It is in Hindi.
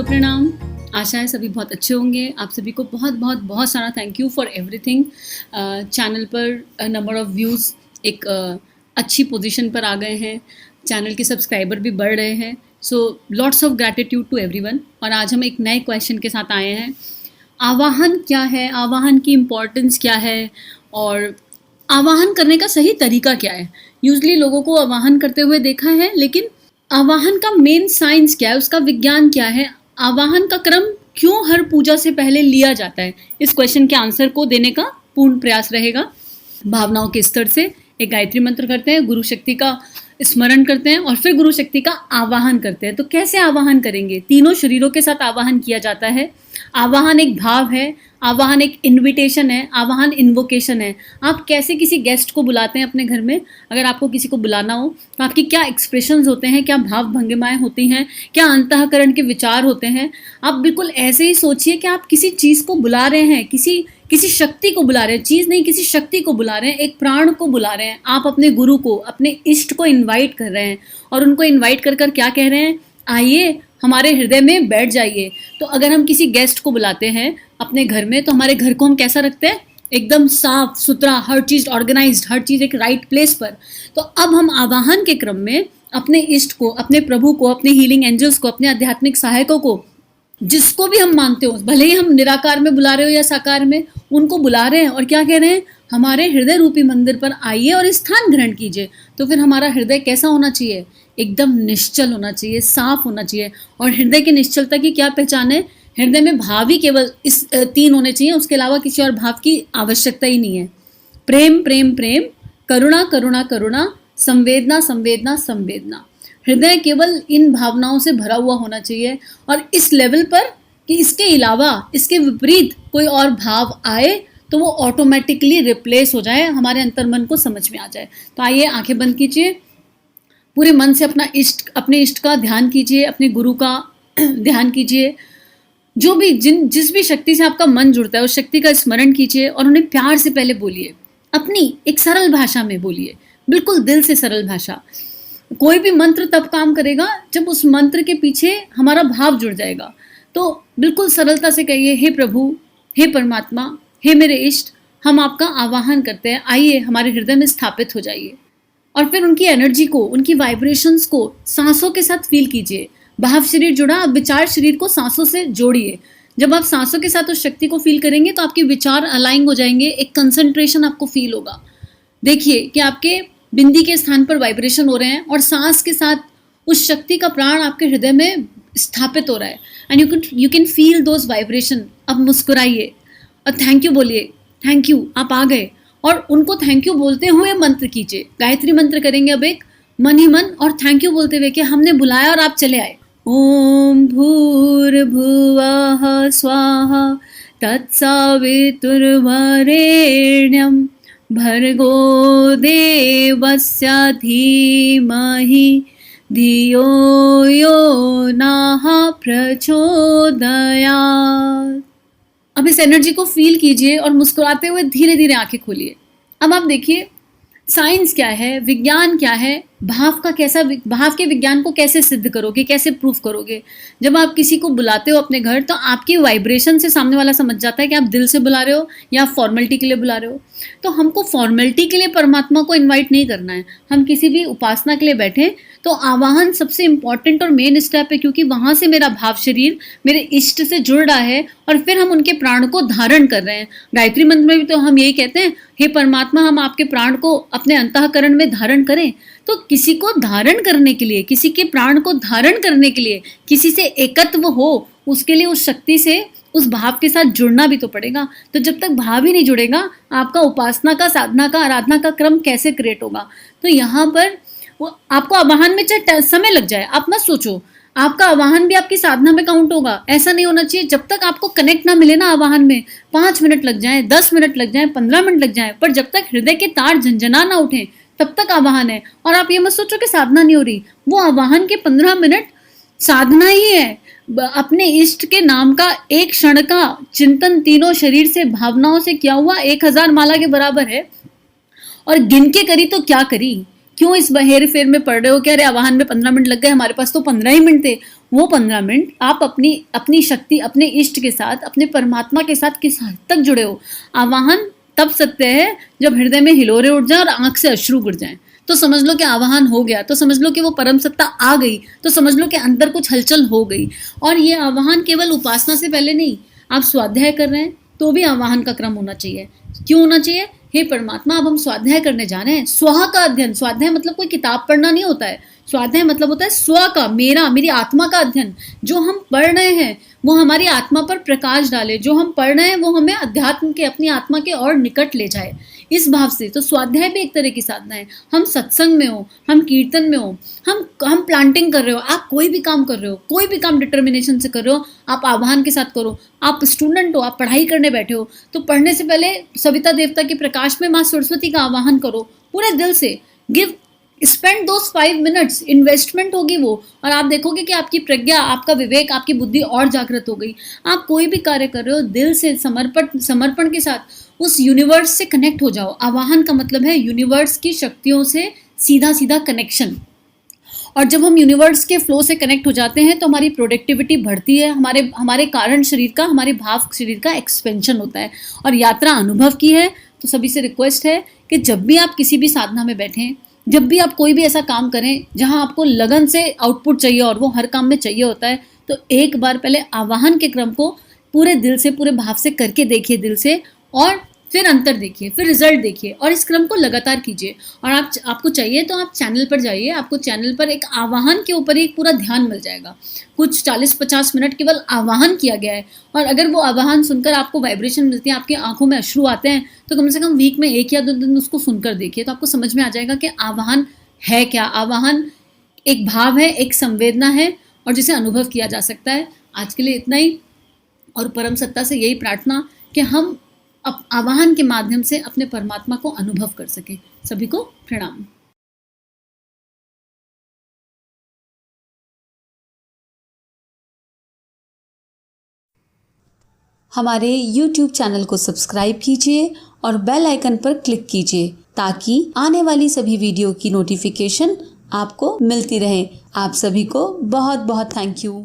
प्रणाम। आशा है सभी बहुत अच्छे होंगे। आप सभी को बहुत बहुत बहुत सारा thank you for everything. Channel पर नंबर ऑफ़ व्यूज़ एक अच्छी पोजीशन पर आ गए हैं, चैनल के सब्सक्राइबर भी बढ़ रहे हैं। So lots of gratitude to everyone. और आज हम एक नए क्वेश्चन के साथ आए हैं। आवाहन क्या है, आवाहन की इम्पोर्टेंस क्या है और आवाहन करने का सही तरीका क्या है। यूजली लोगों को आवाहन करते हुए देखा है, लेकिन आवाहन का मेन साइंस क्या है, उसका विज्ञान क्या है, आवाहन का क्रम क्यों हर पूजा से पहले लिया जाता है, इस क्वेश्चन के आंसर को देने का पूर्ण प्रयास रहेगा। भावनाओं के स्तर से एक गायत्री मंत्र करते हैं, गुरु शक्ति का स्मरण करते हैं और फिर गुरु शक्ति का आवाहन करते हैं। तो कैसे आवाहन करेंगे? तीनों शरीरों के साथ आवाहन किया जाता है। आवाहन एक भाव है, आवाहन एक इन्विटेशन है, आवाहन इन्वोकेशन है। आप कैसे किसी गेस्ट को बुलाते हैं अपने घर में? अगर आपको किसी को बुलाना हो तो आपकी क्या एक्सप्रेशंस होते हैं, क्या भाव भंगिमाएं होती हैं, क्या अंतःकरण के विचार होते हैं। आप बिल्कुल ऐसे ही सोचिए कि आप किसी चीज़ को बुला रहे हैं, किसी शक्ति को बुला रहे हैं, चीज़ नहीं किसी शक्ति को बुला रहे हैं, एक प्राण को बुला रहे हैं। आप अपने गुरु को, अपने इष्ट को इन्वाइट कर रहे हैं और उनको इन्वाइट कर कर क्या कह रहे हैं? आइए हमारे हृदय में बैठ जाइए। तो अगर हम किसी गेस्ट को बुलाते हैं अपने घर में, तो हमारे घर को हम कैसा रखते हैं? एकदम साफ सुथरा, हर चीज़ ऑर्गेनाइज्ड, हर चीज़ एक राइट प्लेस पर। तो अब हम आवाहन के क्रम में अपने इष्ट को, अपने प्रभु को, अपने हीलिंग एंजल्स को, अपने आध्यात्मिक सहायकों को, जिसको भी हम मानते हो, भले ही हम निराकार में बुला रहे हो या साकार में, उनको बुला रहे हैं और क्या कह रहे हैं? हमारे हृदय रूपी मंदिर पर आइए और स्थान ग्रहण कीजिए। तो फिर हमारा हृदय कैसा होना चाहिए? एकदम निश्चल होना चाहिए, साफ होना चाहिए। और हृदय की निश्चलता की क्या पहचान है? हृदय में भाव ही केवल इस 3 होने चाहिए, उसके अलावा किसी और भाव की आवश्यकता ही नहीं है। प्रेम प्रेम प्रेम, करुणा करुणा करुणा, संवेदना संवेदना संवेदना। हृदय केवल इन भावनाओं से भरा हुआ होना चाहिए और इस लेवल पर कि इसके अलावा, इसके विपरीत कोई और भाव आए तो वो ऑटोमेटिकली रिप्लेस हो जाए, हमारे अंतर्मन को समझ में आ जाए। तो आइए आंखें बंद कीजिए, पूरे मन से अपने इष्ट का ध्यान कीजिए, अपने गुरु का ध्यान कीजिए। जो भी जिस भी शक्ति से आपका मन जुड़ता है उस शक्ति का स्मरण कीजिए और उन्हें प्यार से पहले बोलिए, अपनी एक सरल भाषा में बोलिए, बिल्कुल दिल से सरल भाषा। कोई भी मंत्र तब काम करेगा जब उस मंत्र के पीछे हमारा भाव जुड़ जाएगा। तो बिल्कुल सरलता से कहिए, हे प्रभु, हे परमात्मा, हे मेरे इष्ट, हम आपका आवाहन करते हैं, आइए हमारे हृदय में स्थापित हो जाइए। और फिर उनकी एनर्जी को, उनकी वाइब्रेशंस को सांसों के साथ फील कीजिए। भाव शरीर जुड़ा, अब विचार शरीर को सांसों से जोड़िए। जब आप सांसों के साथ उस शक्ति को फील करेंगे तो आपके विचार अलाइन हो जाएंगे, एक कंसंट्रेशन आपको फील होगा। देखिए कि आपके बिंदी के स्थान पर वाइब्रेशन हो रहे हैं और सांस के साथ उस शक्ति का प्राण आपके हृदय में स्थापित हो रहा है and you can feel those vibration. अब मुस्कुराइए और थैंक यू बोलिए, थैंक यू, आप आ गए। और उनको थैंक यू बोलते हुए मंत्र कीजिए। गायत्री मंत्र करेंगे अब एक मन ही मन और थैंक यू बोलते हुए कि हमने बुलाया और आप चले आए। ओम भूर्भुवः स्वाहा तत्सवितुर्वरेण्यं भर्गो देवस्य धीमहि धियो यो नः प्रचोदयात्। अब इस एनर्जी को फील कीजिए और मुस्कुराते हुए धीरे धीरे आंखें खोलिए। अब आप देखिए साइंस क्या है, विज्ञान क्या है, भाव के विज्ञान को कैसे सिद्ध करोगे, कैसे प्रूफ करोगे? जब आप किसी को बुलाते हो अपने घर तो आपकी वाइब्रेशन से सामने वाला समझ जाता है कि आप दिल से बुला रहे हो या फॉर्मेलिटी के लिए बुला रहे हो। तो हमको फॉर्मेलिटी के लिए परमात्मा को इन्वाइट नहीं करना है। हम किसी भी उपासना के लिए बैठे तो आवाहन सबसे इंपॉर्टेंट और मेन स्टेप है, क्योंकि वहां से मेरा भाव शरीर मेरे इष्ट से जुड़ रहा है और फिर हम उनके प्राण को धारण कर रहे हैं। गायत्री मंत्र में भी तो हम यही कहते हैं, हे परमात्मा, हम आपके प्राण को अपने अंतःकरण में धारण करें। तो किसी को धारण करने के लिए, किसी के प्राण को धारण करने के लिए, किसी से एकत्व हो, उसके लिए उस शक्ति से, उस भाव के साथ जुड़ना भी तो पड़ेगा। तो जब तक भाव ही नहीं जुड़ेगा, आपका उपासना का, साधना का, आराधना का क्रम कैसे क्रिएट होगा? तो यहाँ पर वो आपको आवाहन में चाहे समय लग जाए, आप मत सोचो आपका आवाहन भी आपकी साधना में काउंट होगा। ऐसा नहीं होना चाहिए। जब तक आपको कनेक्ट ना मिले ना आवाहन में, 5 मिनट लग जाए, 10 मिनट लग जाए, 15 मिनट लग जाए, पर जब तक हृदय के तार झंझना ना उठे तब तक आवाहन है। और आप ये मत सोचो कि साधना नहीं हो रही, वो आवाहन के 15 मिनट साधना ही है। अपने इष्ट के नाम का एक क्षण का चिंतन तीनों शरीर से, भावनाओं से किया हुआ 1000 माला के बराबर है। और गिन के करी तो क्या करी? क्यों इस हेर फेर में पड़ रहे हो कि अरे आवाहन में 15 मिनट लग गए, हमारे पास तो 15 ही मिनट थे। वो 15 मिनट आप अपनी शक्ति, अपने इष्ट के साथ, अपने परमात्मा के साथ किस हद तक जुड़े हो। आवाहन तब सत्य है जब हृदय में हिलोरे उठ जाए और आंख से अश्रु गिर जाए, तो समझ लो कि आवाहन हो गया, तो समझ लो कि वो परम सत्ता आ गई, तो समझ लो कि अंदर कुछ हलचल हो गई। और ये आवाहन केवल उपासना से पहले नहीं, आप स्वाध्याय कर रहे हैं तो भी आवाहन का क्रम होना चाहिए। क्यों होना चाहिए? हे परमात्मा, अब हम स्वाध्याय करने जा रहे हैं। स्वाहा का अध्ययन, स्वाध्याय मतलब कोई किताब पढ़ना नहीं होता है। स्वाध्याय मतलब होता है स्व का, मेरी आत्मा का अध्ययन। जो हम पढ़ रहे हैं वो हमारी आत्मा पर प्रकाश डाले, जो हम पढ़ रहे हैं वो हमें अध्यात्म के, अपनी आत्मा के और निकट ले जाए, इस भाव से। तो स्वाध्याय भी एक तरह की साधना है। हम सत्संग में हो, हम कीर्तन में हो, हम प्लांटिंग कर रहे हो, आप कोई भी काम कर रहे हो, कोई भी काम डिटर्मिनेशन से कर रहे हो, आप आह्वान के साथ करो। आप स्टूडेंट हो, आप पढ़ाई करने बैठे हो, तो पढ़ने से पहले सविता देवता के प्रकाश में माँ सरस्वती का आह्वान करो पूरे दिल से। स्पेंड दोस 5 मिनट्स, इन्वेस्टमेंट होगी वो, और आप देखोगे कि आपकी प्रज्ञा, आपका विवेक, आपकी बुद्धि और जागृत हो गई। आप कोई भी कार्य कर रहे हो, दिल से समर्पण के साथ उस यूनिवर्स से कनेक्ट हो जाओ। आवाहन का मतलब है यूनिवर्स की शक्तियों से सीधा सीधा कनेक्शन। और जब हम यूनिवर्स के फ्लो से कनेक्ट हो जाते हैं तो हमारी प्रोडक्टिविटी बढ़ती है, हमारे कारण शरीर का, हमारे भाव शरीर का एक्सपेंशन होता है। और यात्रा अनुभव की है, तो सभी से रिक्वेस्ट है कि जब भी आप किसी भी साधना में बैठें, जब भी आप कोई भी ऐसा काम करें जहां आपको लगन से आउटपुट चाहिए, और वो हर काम में चाहिए होता है, तो एक बार पहले आवाहन के क्रम को पूरे दिल से, पूरे भाव से करके देखिए दिल से, और फिर अंतर देखिए, फिर रिजल्ट देखिए, और इस क्रम को लगातार कीजिए। और आपको चाहिए तो आप चैनल पर जाइए, आपको चैनल पर एक आवाहन के ऊपर एक पूरा ध्यान मिल जाएगा। कुछ 40-50 मिनट केवल आवाहन किया गया है, और अगर वो आवाहन सुनकर आपको वाइब्रेशन मिलती है, आपकी आंखों में अश्रु आते हैं, तो कम से कम वीक में 1 या 2 दिन उसको सुनकर देखिए, तो आपको समझ में आ जाएगा कि आवाहन है क्या। आवाहन एक भाव है, एक संवेदना है, और जिसे अनुभव किया जा सकता है। आज के लिए इतना ही, और परम सत्ता से यही प्रार्थना कि हम आवाहन के माध्यम से अपने परमात्मा को अनुभव कर सके। सभी को प्रणाम। हमारे YouTube चैनल को सब्सक्राइब कीजिए और बेल आइकन पर क्लिक कीजिए ताकि आने वाली सभी वीडियो की नोटिफिकेशन आपको मिलती रहे। आप सभी को बहुत बहुत थैंक यू।